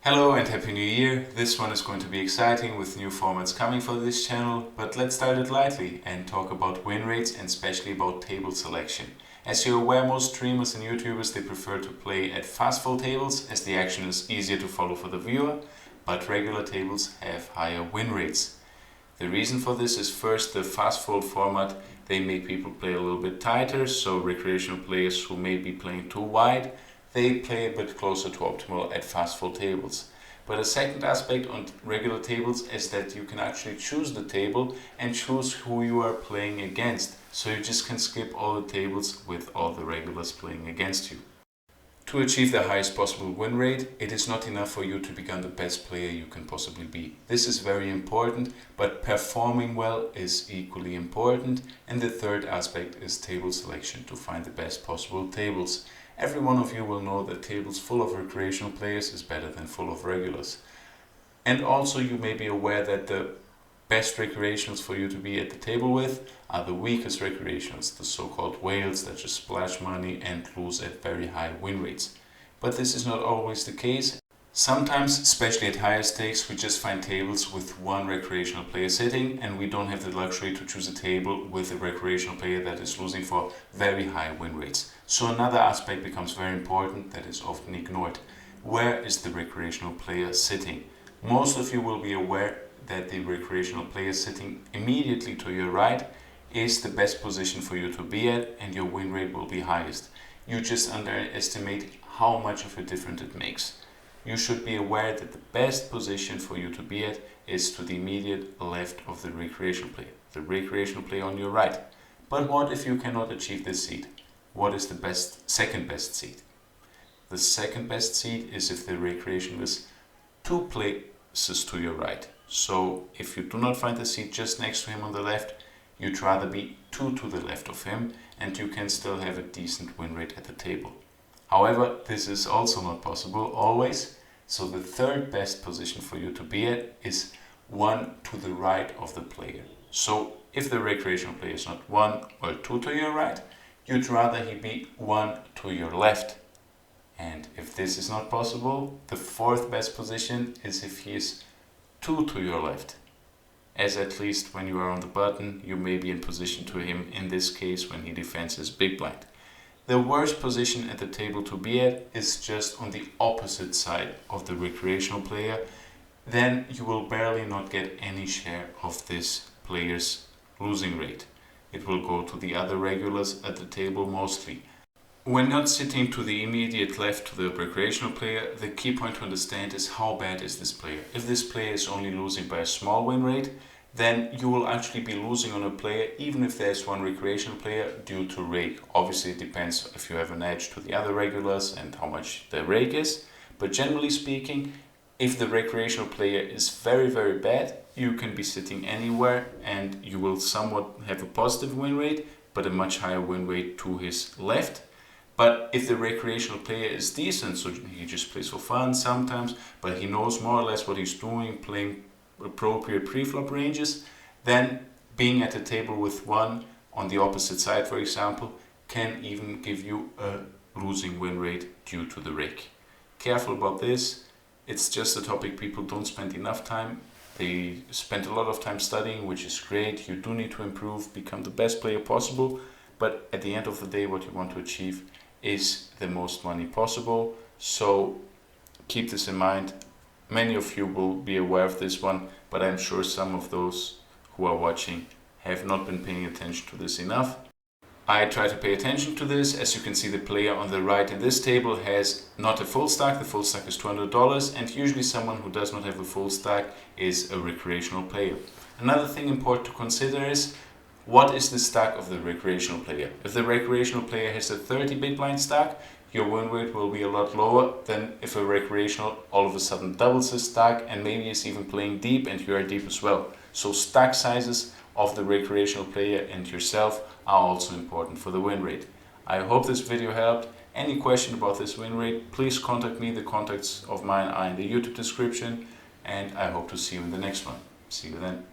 Hello and Happy New Year! This one is going to be exciting with new formats coming for this channel, but let's start it lightly and talk about win rates and especially about table selection. As you're aware, most streamers and YouTubers, they prefer to play at fast fold tables as the action is easier to follow for the viewer, but regular tables have higher win rates. The reason for this is first the fast fold format, they make people play a little bit tighter, so recreational players who may be playing too wide, they play a bit closer to optimal at fast fold tables. But a second aspect on regular tables is that you can actually choose the table and choose who you are playing against. So you just can skip all the tables with all the regulars playing against you. To achieve the highest possible win rate, it is not enough for you to become the best player you can possibly be. This is very important, but performing well is equally important. And the third aspect is table selection to find the best possible tables. Every one of you will know that tables full of recreational players is better than full of regulars. And also you may be aware that the best recreationals for you to be at the table with are the weakest recreationals, the so-called whales that just splash money and lose at very high win rates. But this is not always the case. Sometimes, especially at higher stakes, we just find tables with one recreational player sitting and we don't have the luxury to choose a table with a recreational player that is losing for very high win rates. So another aspect becomes very important that is often ignored. Where is the recreational player sitting? Most of you will be aware that the recreational player sitting immediately to your right is the best position for you to be at and your win rate will be highest. You just underestimate how much of a difference it makes. You should be aware that the best position for you to be at is to the immediate left of the recreational player on your right. But what if you cannot achieve this seat? What is the second best seat? The second best seat is if the recreational is 2 places to your right. So if you do not find the seat just next to him on the left, you'd rather be 2 to the left of him and you can still have a decent win rate at the table. However, this is also not possible always, so the third best position for you to be at is 1 to the right of the player. So if the recreational player is not 1 or 2 to your right, you'd rather he be 1 to your left. And if this is not possible, the fourth best position is if he is 2 to your left. As at least when you are on the button, you may be in position to him, in this case when he defends his big blind. The worst position at the table to be at is just on the opposite side of the recreational player. Then you will barely not get any share of this player's losing rate. It will go to the other regulars at the table mostly. When not sitting to the immediate left to the recreational player, the key point to understand is how bad is this player. If this player is only losing by a small win rate, then you will actually be losing on a player even if there's one recreational player due to rake. Obviously it depends if you have an edge to the other regulars and how much the rake is, but generally speaking, if the recreational player is very bad, you can be sitting anywhere and you will somewhat have a positive win rate, but a much higher win rate to his left. But if the recreational player is decent, so he just plays for fun sometimes, but he knows more or less what he's doing, playing appropriate pre-flop ranges, then being at the table with 1 on the opposite side, for example, can even give you a losing win rate due to the rake. Careful about this. It's just a topic people don't spend enough time. They spend a lot of time studying, which is great. You do need to improve, become the best player possible, but at the end of the day what you want to achieve is the most money possible. So keep this in mind. Many of you will be aware of this one, but I'm sure some of those who are watching have not been paying attention to this enough. I try to pay attention to this. As you can see, the player on the right in this table has not a full stack. The full stack is $200, and usually someone who does not have a full stack is a recreational player. Another thing important to consider is what is the stack of the recreational player. If the recreational player has a 30 big blind stack, your win rate will be a lot lower than if a recreational all of a sudden doubles his stack and maybe is even playing deep and you are deep as well. So stack sizes of the recreational player and yourself are also important for the win rate. I hope this video helped. Any question about this win rate, please contact me. The contacts of mine are in the YouTube description, and I hope to see you in the next one. See you then.